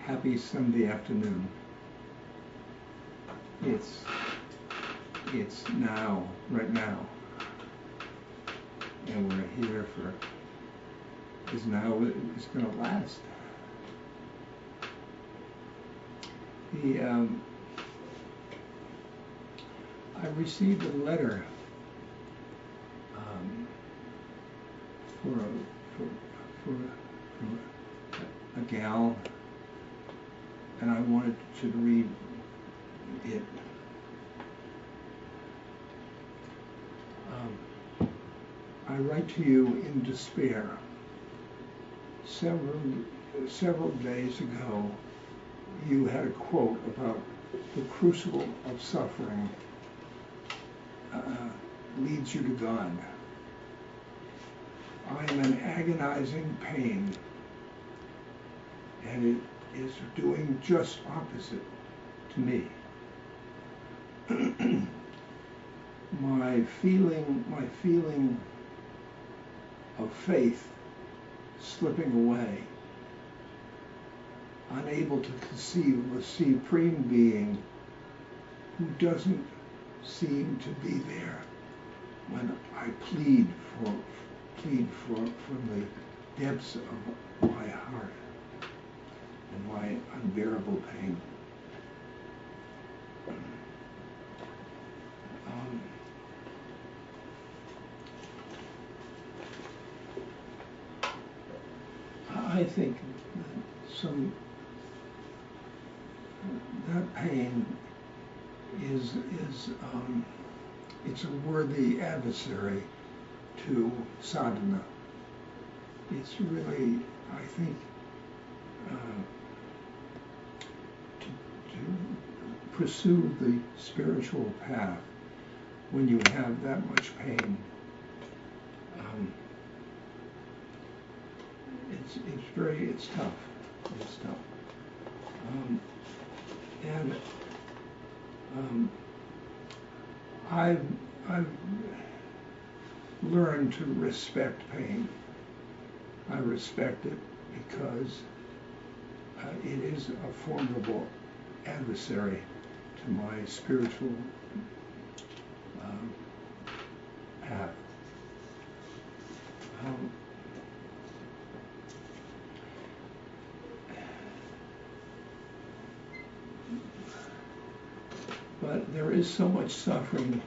Happy Sunday afternoon. It's now, right now, and we're here for, is now it's going to last. I received a letter for a gal, and I wanted to read it. I write to you in despair. Several days ago, you had a quote about the crucible of suffering leads you to God. I am in agonizing pain, and it is doing just opposite to me. My feeling of faith slipping away, unable to conceive a supreme being who doesn't seem to be there when I plead from the depths of my heart and my unbearable pain. I think that pain is it's a worthy adversary to sadhana. It's really, I think, to pursue the spiritual path when you have that much pain. It's tough. It's tough. I've learned to respect pain. I respect it because it is a formidable adversary to my spiritual path. But there is so much suffering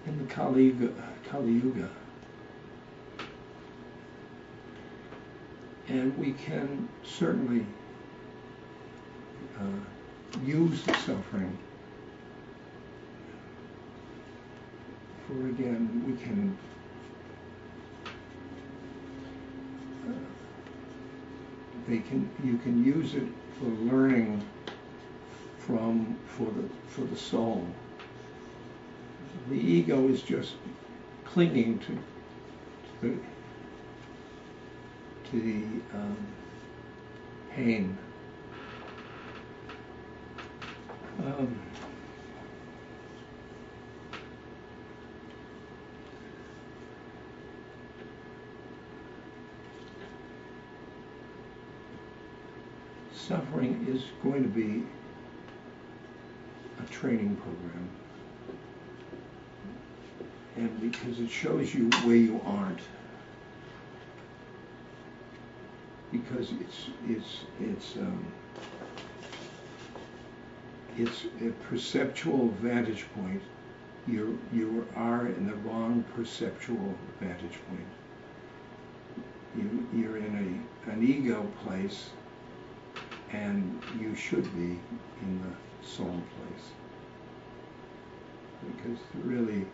in the Kali Yuga. And we can certainly use the suffering for, again, we can you can use it for learning for the soul. The ego is just clinging to the pain. Suffering is going to be a training program, and because it shows you where you aren't, because it's a perceptual vantage point. You are in the wrong perceptual vantage point. You're in an ego place, and you should be in the soul place, because really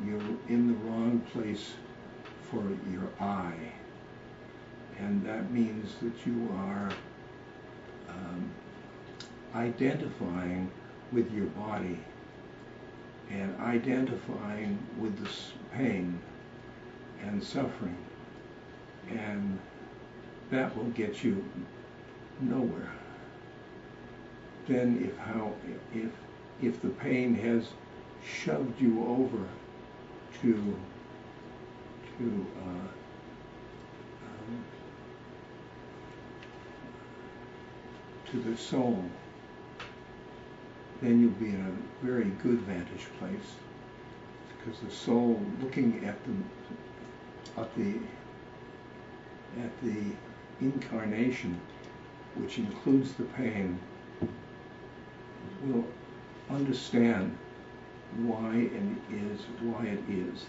you're in the wrong place for your I, and that means that you are identifying with your body and identifying with this pain and suffering, and that will get you nowhere. Then if the pain has shoved you over to to the soul, then you'll be in a very good vantage place, because the soul, looking at the incarnation, which includes the pain, will understand why it is.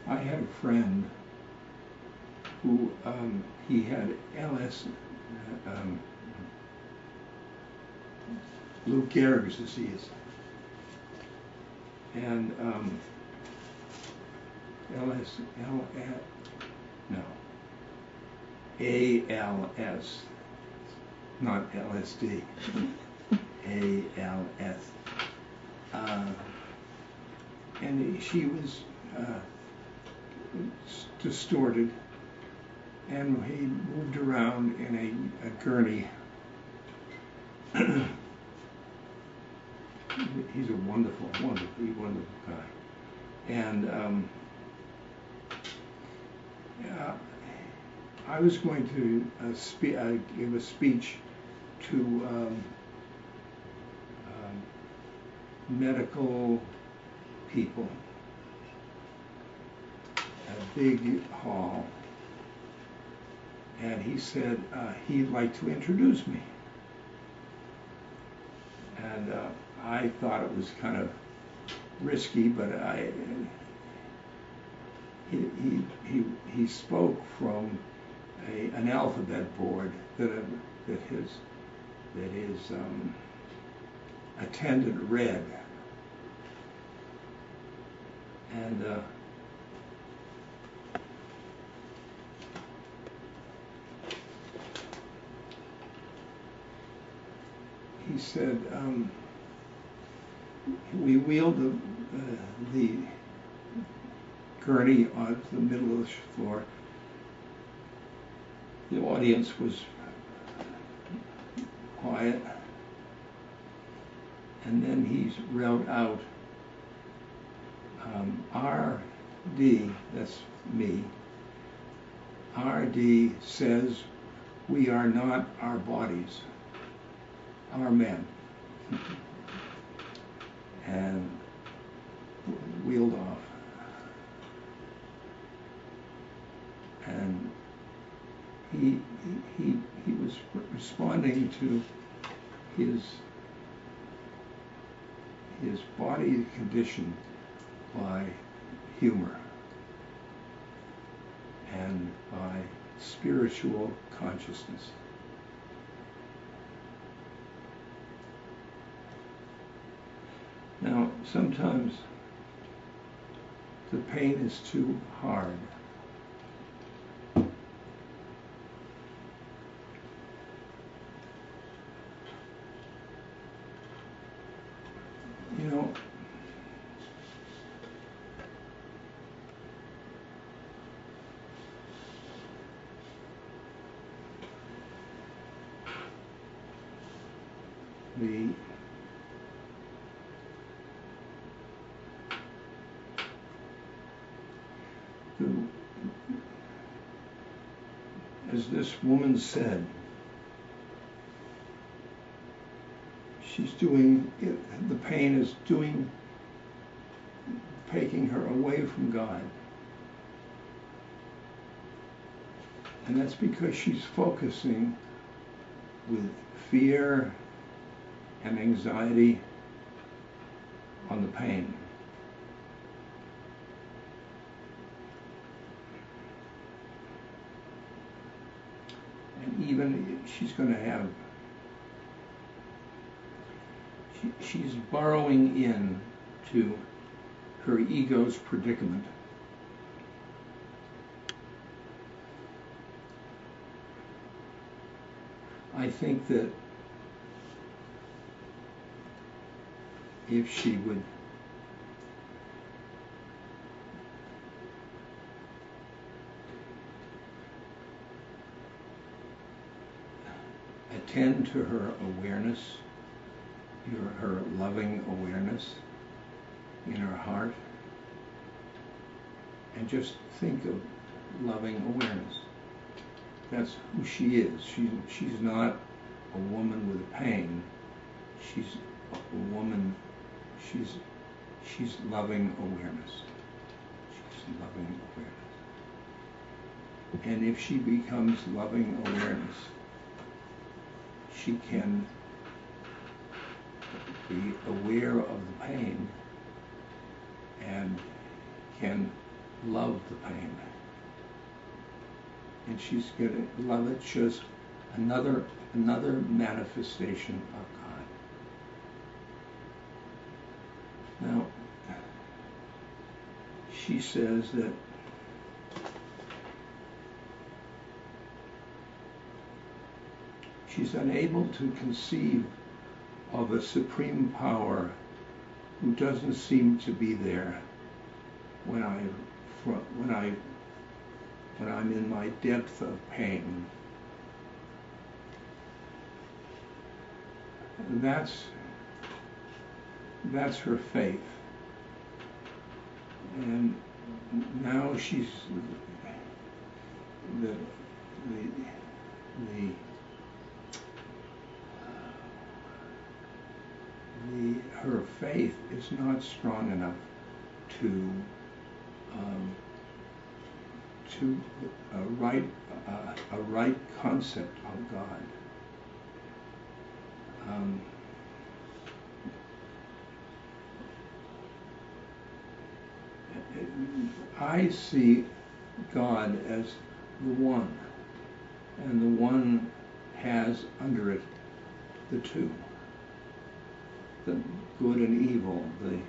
I had a friend who he had Lou Gehrig's disease, and ALS, not LSD, ALS. And she was distorted, and he moved around in a gurney. He's a wonderful guy. And I was going to give a speech to medical people, a big hall, and he said he'd like to introduce me. And I thought it was kind of risky, but he spoke from an alphabet board that his attendant read, and he said, we wheeled the gurney onto the middle of the floor. The audience was quiet, and then he wrote out, RD, that's me, RD says we are not our bodies, our men, and wheeled off. And he was responding to his body condition by humor and by spiritual consciousness. Now, sometimes the pain is too hard. You know, as this woman said, she's doing it, the pain is taking her away from God. And that's because she's focusing with fear and anxiety on the pain. And even she's going to have, she's burrowing in to her ego's predicament. I think that if she would attend to her awareness, her loving awareness in her heart, and just think of loving awareness. That's who she is. She's not a woman with a pain. She's a woman. She's loving awareness. She's loving awareness. And if she becomes loving awareness, she can be aware of the pain and can love the pain. And she's going to love it just another manifestation of God. Now, she says that she's unable to conceive of a supreme power who doesn't seem to be there when I'm in my depth of pain. That's her faith. And now she's her faith is not strong enough to a right concept of God. I see God as the one, and the one has under it the two, the good and evil, the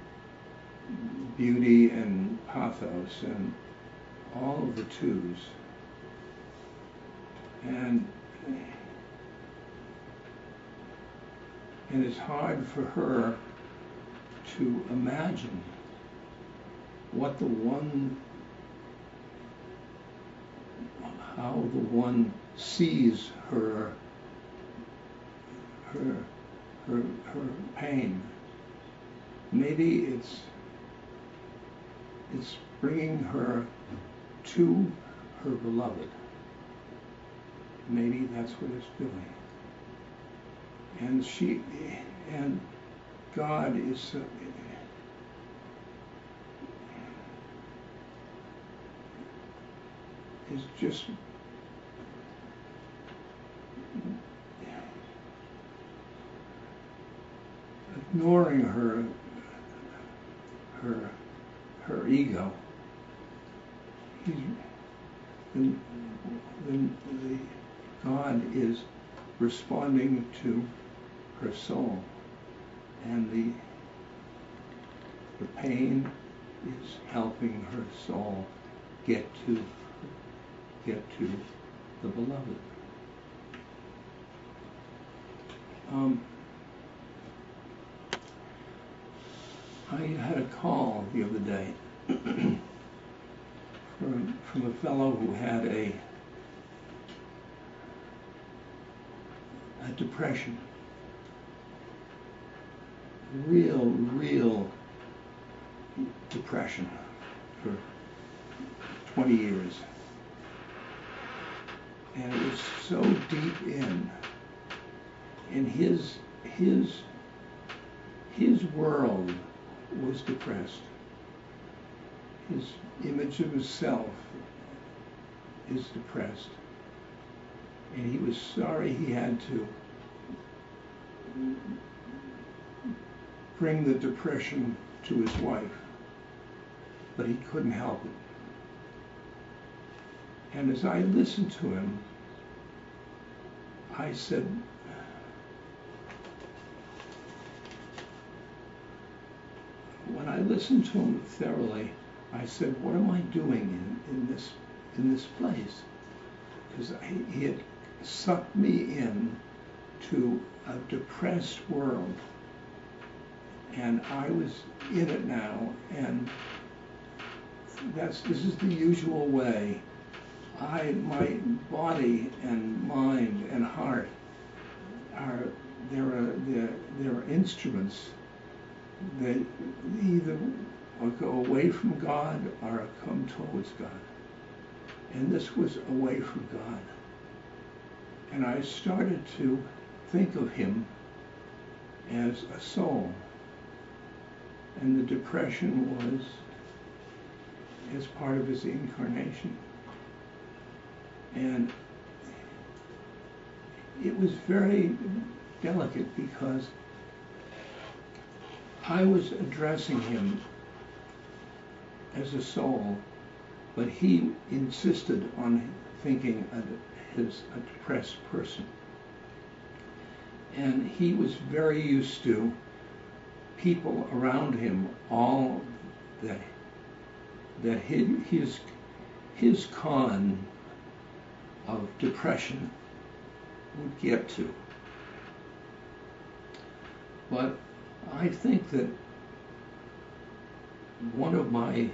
beauty and pathos, and all of the twos. And it's hard for her to imagine what the one, how the one sees her pain. Maybe it's bringing her to her beloved. Maybe that's what it's doing. And God is just ignoring her ego. God is responding to her soul, and the pain is helping her soul get to the beloved. I had a call the other day from a fellow who had a depression, real depression for 20 years. And it was so deep in, and his world was depressed. His image of himself is depressed. And he was sorry he had to bring the depression to his wife, but he couldn't help it. And as I listened to him, I said, when I listened to him thoroughly, I said, what am I doing in this place? Because he had sucked me in to a depressed world. And I was in it now, and this is the usual way. My body and mind and heart they're instruments. They either go away from God or come towards God. And this was away from God. And I started to think of him as a soul. And the depression was as part of his incarnation. And it was very delicate because I was addressing him as a soul, but he insisted on thinking a depressed person. And he was very used to people around him, all that his con of depression would get to. But I think that one of my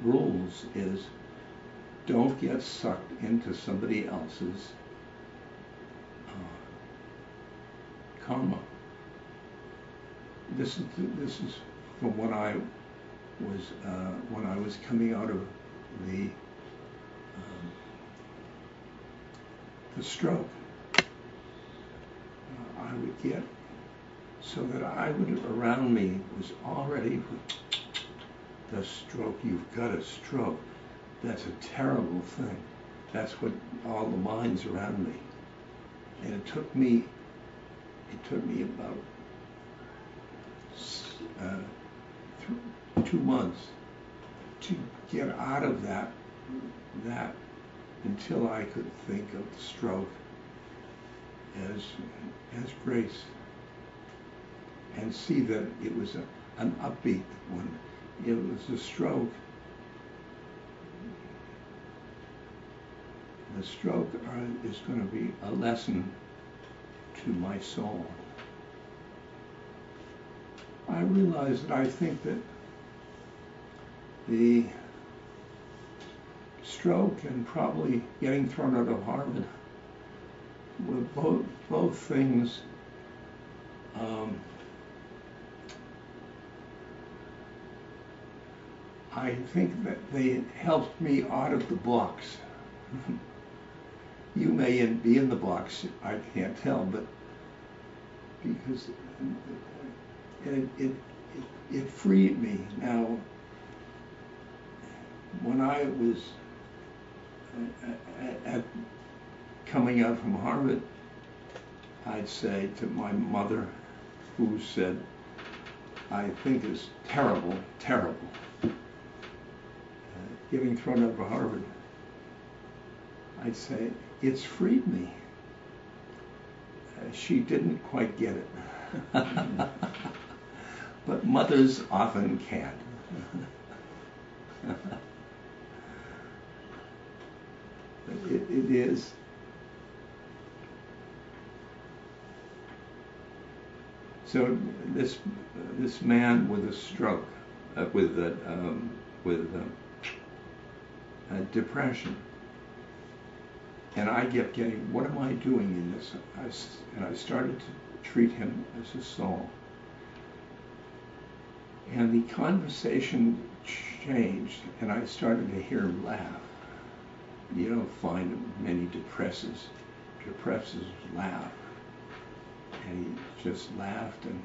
rules is don't get sucked into somebody else's karma. This is from when I was coming out of the stroke. I would get so that around me was already the stroke. You've got a stroke. That's a terrible thing. That's what all the minds around me. And it took me about 2 months to get out of that until I could think of the stroke as grace and see that it was an upbeat one. It was a stroke. The stroke is going to be a lesson to my soul. I realize that I think that the stroke and probably getting thrown out of Harvard were both things I think that they helped me out of the box. You may be in the box, I can't tell, but because it freed me. Now, when I was coming out from Harvard, I'd say to my mother, who said, I think it's terrible, terrible, getting thrown out of Harvard, I'd say, it's freed me. She didn't quite get it. But mothers often can. It is. So this man with a stroke, with depression, and I kept getting, what am I doing in this? And I started to treat him as a soul. And the conversation changed, and I started to hear him laugh. You don't find many depressors laugh. And he just laughed, and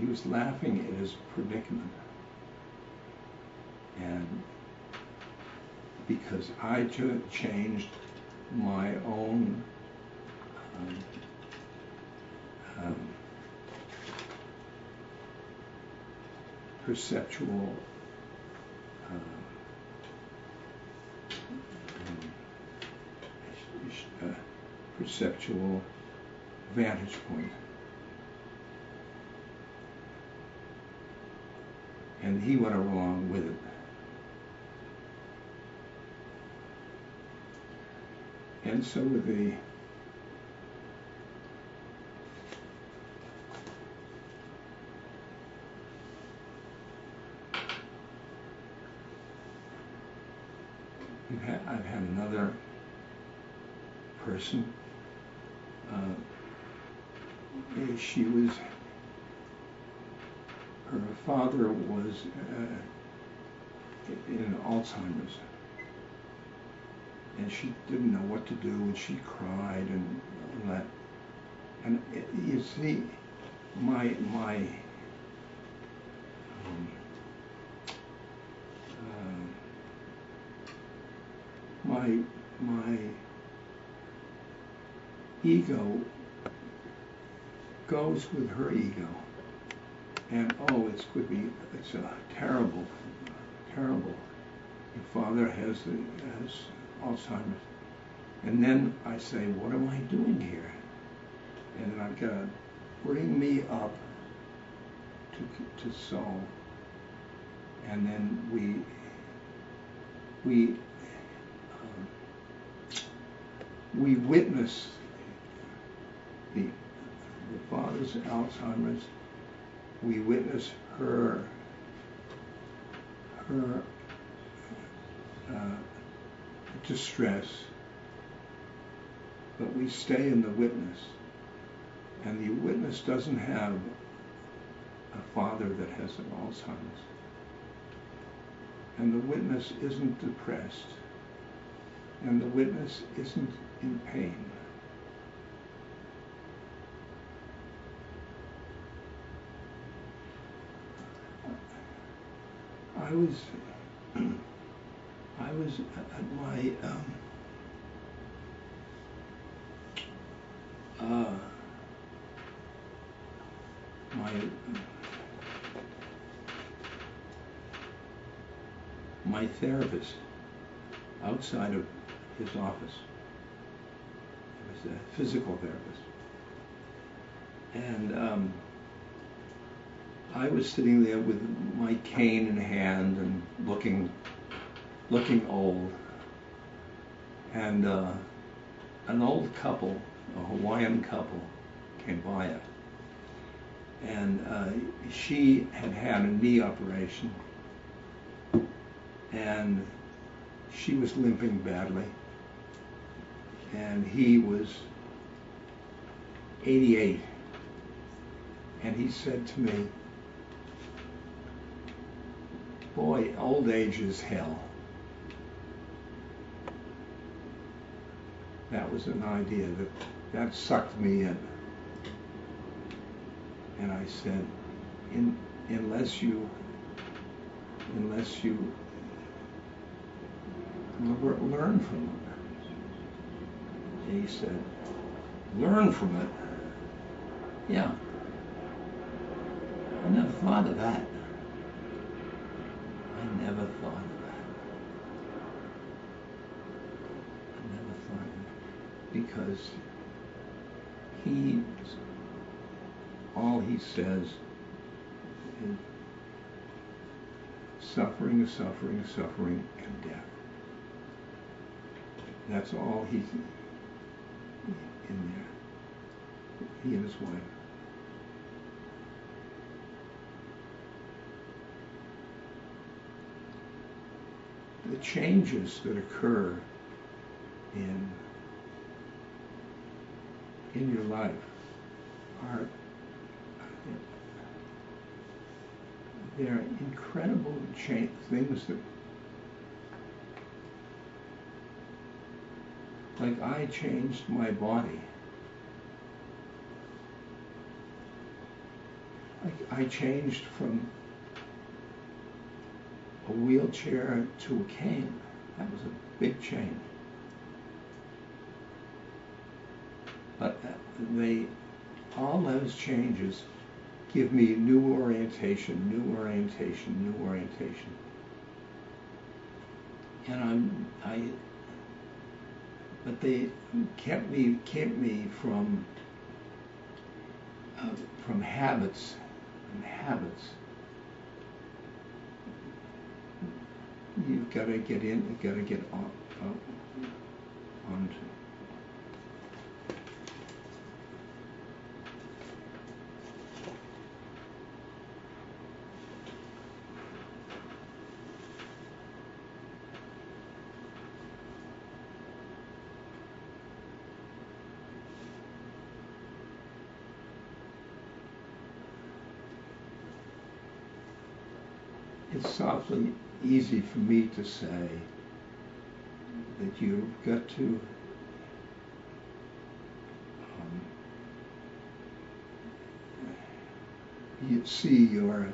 he was laughing at his predicament. And because I changed my own perceptual vantage point. And he went along with it. And so with the I've had another person. She was, her father was in Alzheimer's, and she didn't know what to do, and she cried and all that. And you see, my ego goes with her ego, and it's a terrible. Your father has Alzheimer's, and then I say, what am I doing here? And then I've got to bring me up to soul, and then we witness the father's Alzheimer's. We witness her distress, but we stay in the witness, and the witness doesn't have a father that has an Alzheimer's, and the witness isn't depressed, and the witness isn't in pain. I was at my therapist outside of his office. He was a physical therapist, and I was sitting there with my cane in hand and looking old, and an old couple, a Hawaiian couple, came by it, and she had had a knee operation, and she was limping badly, and he was 88, and he said to me, boy, old age is hell. That was an idea that sucked me in. And I said, unless you learn from it. And he said, learn from it? Yeah. I never thought of that. I never thought of it. Because all he says is suffering, and death. That's all he's in there. He and his wife. The changes that occur in your life are they're incredible things that, like, I changed my body. I changed from a wheelchair to a cane. That was a big change. But all those changes give me new orientation. And but they kept me from habits. You've got to get in, you've got to get onto it's awfully easy for me to say that you've got to you see your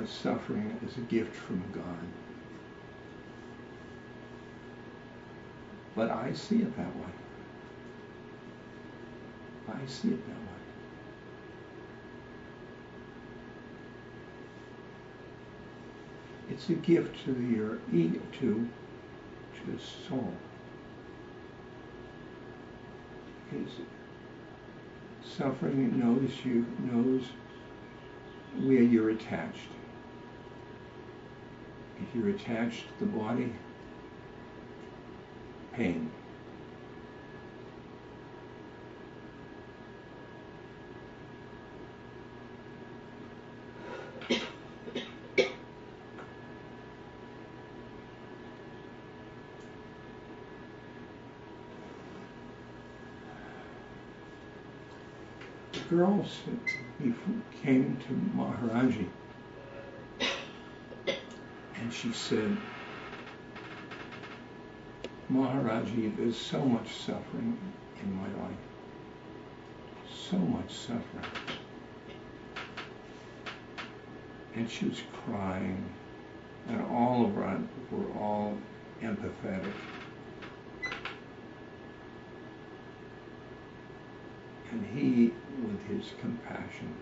suffering as a gift from God. But I see it that way. I see it that way. It's a gift to your ego, to the soul. Because suffering knows where you're attached. If you're attached to the body, pain. The girls came to Maharaji and she said, Maharaji, there's so much suffering in my life. So much suffering. And she was crying, and all of us were all empathetic. And he, with his compassion,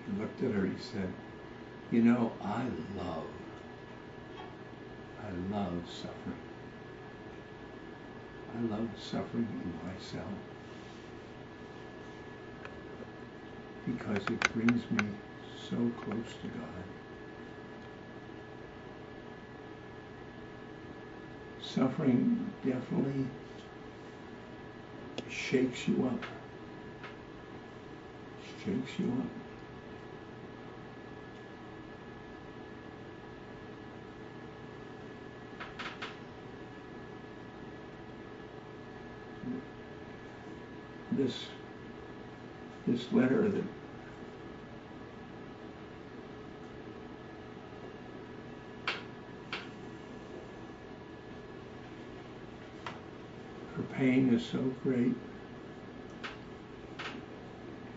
he looked at her, he said, you know, I love suffering. I love suffering in myself because it brings me so close to God. Suffering definitely shakes you up. Shakes you up. This letter that her pain is so great.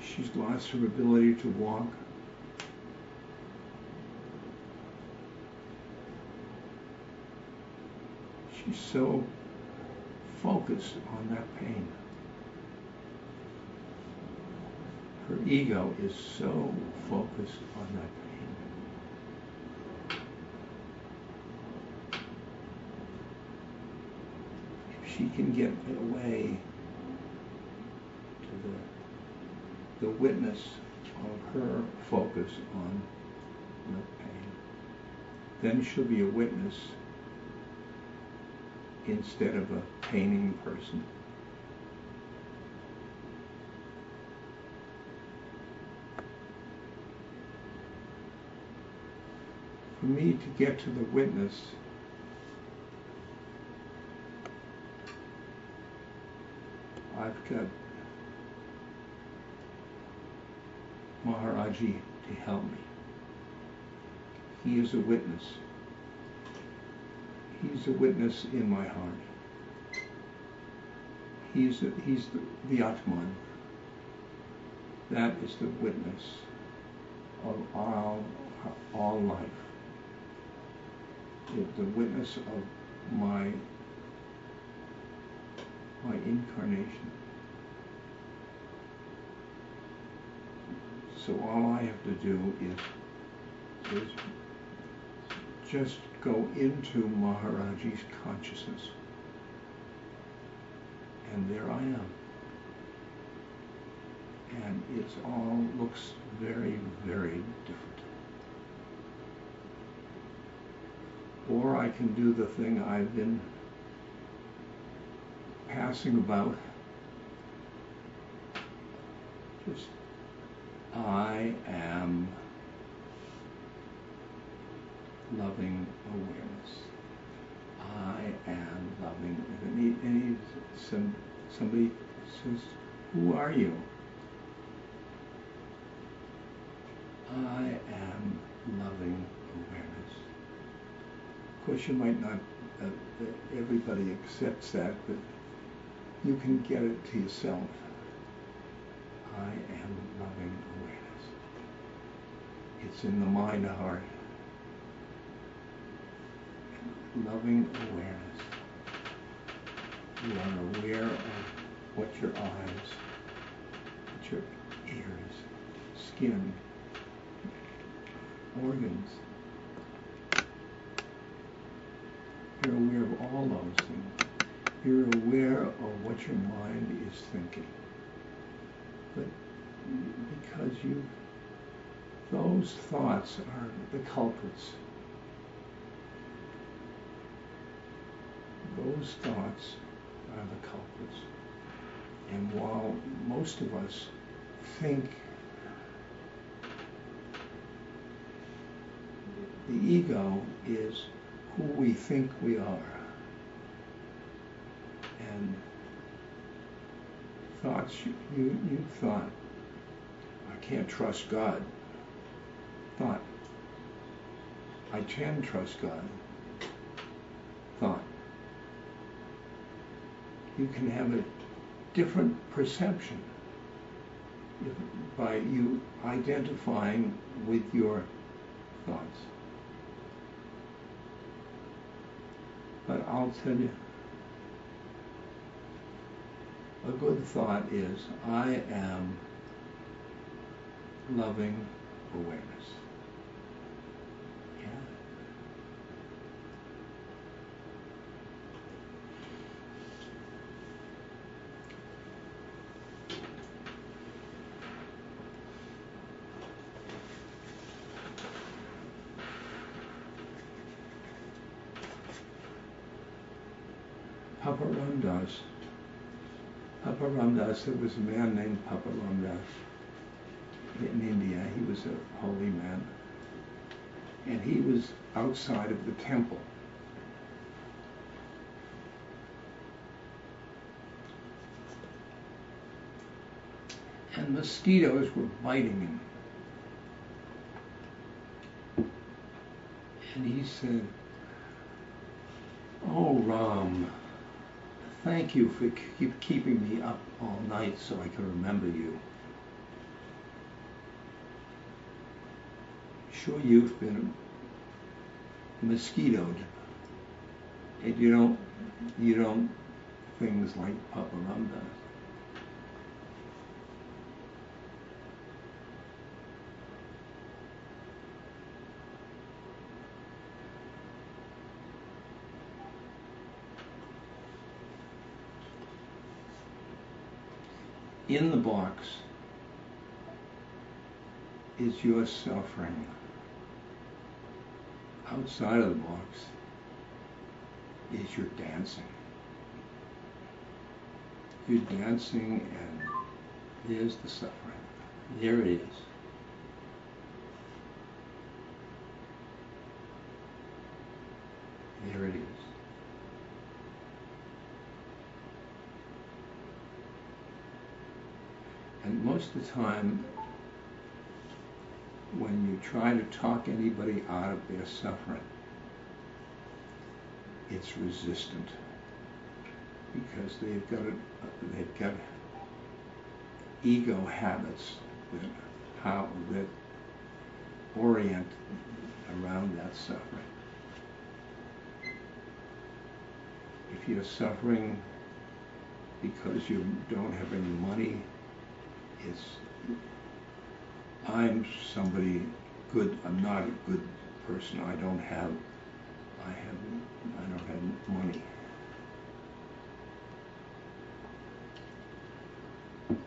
She's lost her ability to walk. She's so focused on that pain. Her ego is so focused on that pain. If she can get away to the witness of her focus on the pain, then she'll be a witness instead of a paining person. For me to get to the witness, I've got Maharaji to help me. He is a witness. He's a witness in my heart. He's the Atman. That is the witness of all life. The witness of my incarnation. So all I have to do is just go into Maharaji's consciousness. And there I am. And it all looks very, very different. Or I can do the thing I've been passing about. Just, I am loving awareness. I am loving. Somebody says, who are you? I am loving awareness. Of course, you might not, everybody accepts that, but you can get it to yourself. I am loving awareness. It's in the mind, heart. Loving awareness. You are aware of what your eyes, what your ears, skin, organs. You're aware of all those things. You're aware of what your mind is thinking. But because those thoughts are the culprits. Those thoughts are the culprits. And while most of us think the ego is who we think we are, and thoughts, you thought, I can't trust God. Thought, I can trust God. Thought, you can have a different perception by you identifying with your thoughts. But I'll tell you, a good thought is, I am loving awareness. Yeah. Papa Ramdas, there was a man named Papa Ramdas in India. He was a holy man. And he was outside of the temple. And mosquitoes were biting him. And he said, "Oh, Ram, thank you for keeping me up all night so I can remember you. Sure, you've been mosquitoed, and you don't things like Papa Ram does." In the box is your suffering. Outside of the box is your dancing. You're dancing, and there's the suffering. There it is. There it is. And most of the time, when you try to talk anybody out of their suffering, it's resistant, because they've got ego habits that orient around that suffering. If you're suffering because you don't have any money, it's, I'm somebody good, I'm not a good person, I don't have money. Or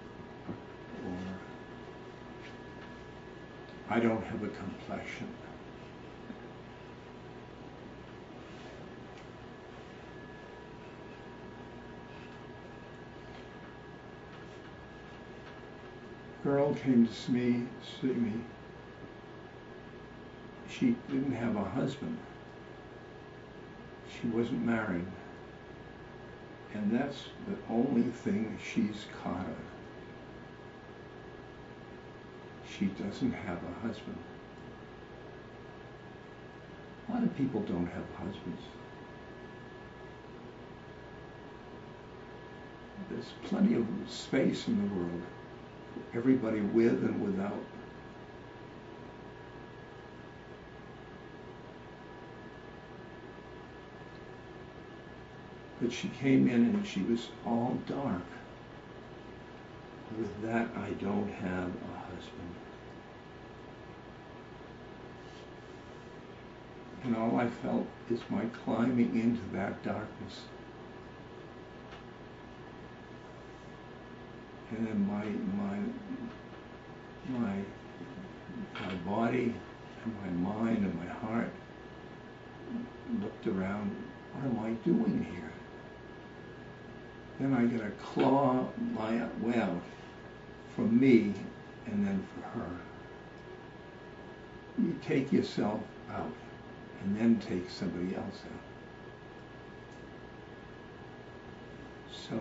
I don't have a complexion. Girl came to see me. She didn't have a husband. She wasn't married. And that's the only thing she's caught of. She doesn't have a husband. A lot of people don't have husbands. There's plenty of space in the world for everybody with and without. But she came in and she was all dark. With that, I don't have a husband. And all I felt is my climbing into that darkness. And then my body and my mind and my heart looked around, what am I doing here? Then I got to claw my way out from me and then for her. You take yourself out and then take somebody else out. So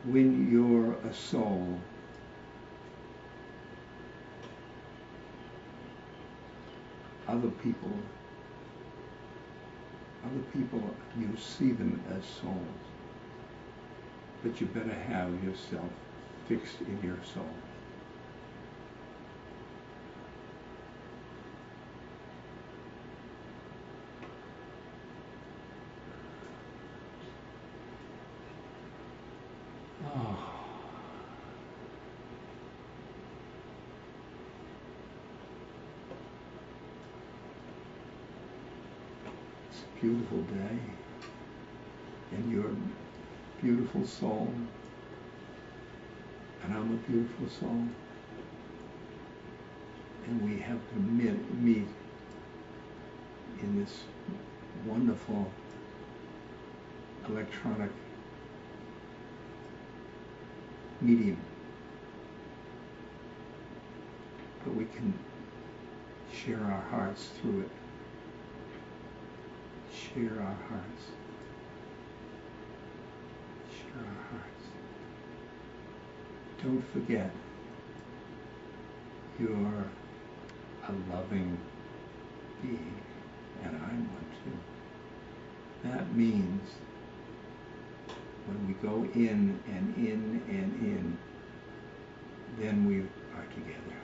when you're a soul, other people, you see them as souls, but you better have yourself fixed in your soul. Oh. It's a beautiful day, and you're a beautiful soul, and I'm a beautiful soul, and we have to meet in this wonderful electronic medium, but we can share our hearts through it. Share our hearts. Share our hearts. Don't forget, you're a loving being, and I'm one too. That means when we go in and in and in, then we are together.